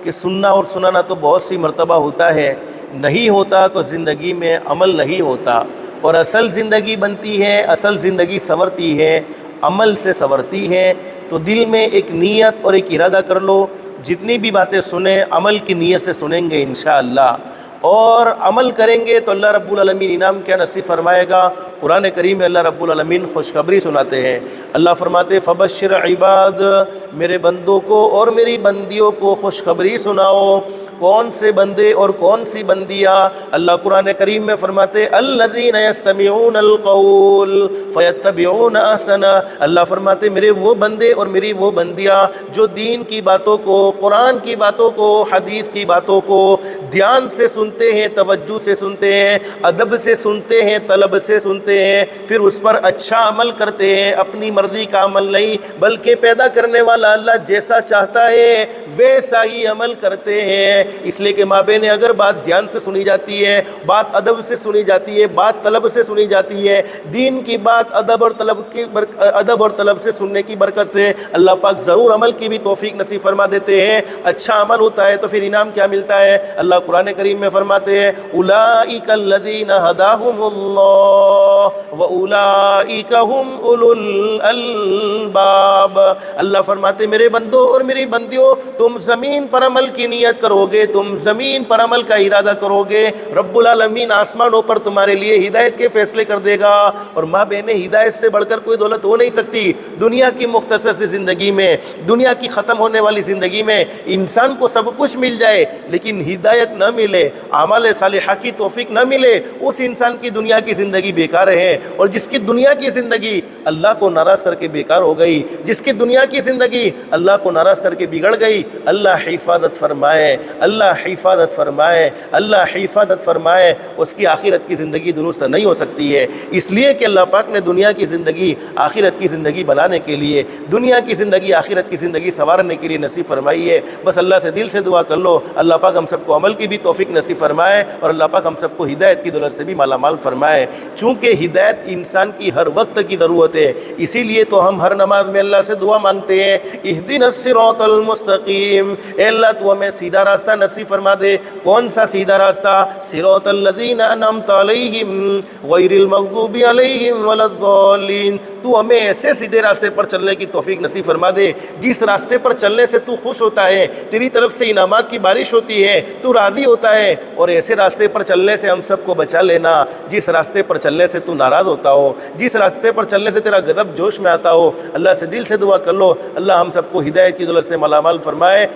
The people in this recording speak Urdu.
کہ سننا اور سنانا تو بہت سی مرتبہ ہوتا ہے، نہیں ہوتا تو زندگی میں عمل نہیں ہوتا، اور اصل زندگی بنتی ہے، اصل زندگی سنورتی ہے، عمل سے سنورتی ہے۔ تو دل میں ایک نیت اور ایک ارادہ کر لو، جتنی بھی باتیں سنیں عمل کی نیت سے سنیں گے انشاءاللہ، اور عمل کریں گے تو اللہ رب العالمین انعام کیا نصیب فرمائے گا۔ قرآن کریم میں اللہ رب العالمین خوشخبری سناتے ہیں۔ اللہ فرماتے فبشر عباد، میرے بندوں کو اور میری بندیوں کو خوشخبری سناؤ۔ کون سے بندے اور کون سی بندیاں؟ اللہ قرآن کریم میں فرماتے الذین یستمعون القول فیتبعون احسنہ، اللہ فرماتے میرے وہ بندے اور میری وہ بندیاں جو دین کی باتوں کو، قرآن کی باتوں کو، حدیث کی باتوں کو دھیان سے سنتے ہیں، توجہ سے سنتے ہیں، ادب سے سنتے ہیں، طلب سے سنتے ہیں، پھر اس پر اچھا عمل کرتے ہیں، اپنی مرضی کا عمل نہیں بلکہ پیدا کرنے والا اللہ جیسا چاہتا ہے ویسا ہی عمل کرتے ہیں۔ اس لیے کہ مابین اگر بات دھیان سے سنی جاتی ہے، بات ادب سے سنی جاتی ہے، بات طلب سے سنی جاتی ہے، دین کی بات ادب اور طلب سے سننے کی برکت سے اللہ پاک ضرور عمل کی بھی توفیق نصیب فرما دیتے ہیں۔ اچھا عمل ہوتا ہے تو پھر انعام کیا ملتا ہے؟ اللہ قرآن کریم میں فرماتے ہیں اولئک الذین ھداھم اللہ واولئک ھم اولو الالباب، اللہ فرماتے میرے بندوں اور میری بندیوں تم زمین پر عمل کی نیت کرو گے، تم زمین پر عمل کا ارادہ کرو گے، رب العالمین آسمانوں پر تمہارے لیے ہدایت کے فیصلے کر دے گا۔ اور ماں بہن ہدایت سے بڑھ کر کوئی دولت ہو نہیں سکتی۔ دنیا کی مختصر سی زندگی میں، دنیا کی ختم ہونے والی زندگی میں انسان کو سب کچھ مل جائے لیکن ہدایت نہ ملے، اعمال صالحہ کی توفیق نہ ملے، اس انسان کی دنیا کی زندگی بیکار ہے۔ اور جس کی دنیا کی زندگی اللہ کو ناراض کر کے بیکار ہو گئی، جس کی دنیا کی زندگی اللہ کو ناراض کر کے بگڑ گئی، اللہ حفاظت فرمائے، اللہ حفاظت فرمائے، اللہ حفاظت فرمائے، اس کی آخرت کی زندگی درست نہیں ہو سکتی ہے۔ اس لیے کہ اللہ پاک نے دنیا کی زندگی آخرت کی زندگی بنانے کے لیے، دنیا کی زندگی آخرت کی زندگی سنوارنے کے لیے نصیب فرمائی ہے۔ بس اللہ سے دل سے دعا کر لو، اللہ پاک ہم سب کو عمل کی بھی توفیق نصیب فرمائے، اور اللہ پاک ہم سب کو ہدایت کی دولت سے بھی مالا مال فرمائے۔ چونکہ ہدایت انسان کی ہر وقت کی ضرورت ہے، اسی لیے تو ہم ہر نماز میں اللہ سے دعا مانگتے ہیں اہدنا الصراط المستقیم، اے اللہ تو ہمیں سیدھا راستہ نصیب فرما دے۔ کون سا سیدھا راستہ؟ صراط الذین انعمت علیہم غیر المغضوب علیہم ولا الضالین، تو ہمیں ایسے سیدھے راستے پر چلنے کی توفیق نصیب فرما دے جس راستے پر چلنے سے تو خوش ہوتا ہے، تیری طرف سے انعامات کی بارش ہوتی ہے، تو راضی ہوتا ہے، اور ایسے راستے پر چلنے سے ہم سب کو بچا لینا جس راستے پر چلنے سے تو ناراض ہوتا ہو، جس راستے پر چلنے سے تیرا غضب جوش میں آتا ہو۔ اللہ سے دل سے دعا کر لو، اللہ ہم سب کو ہدایت کی دولت سے مالا مال فرمائے۔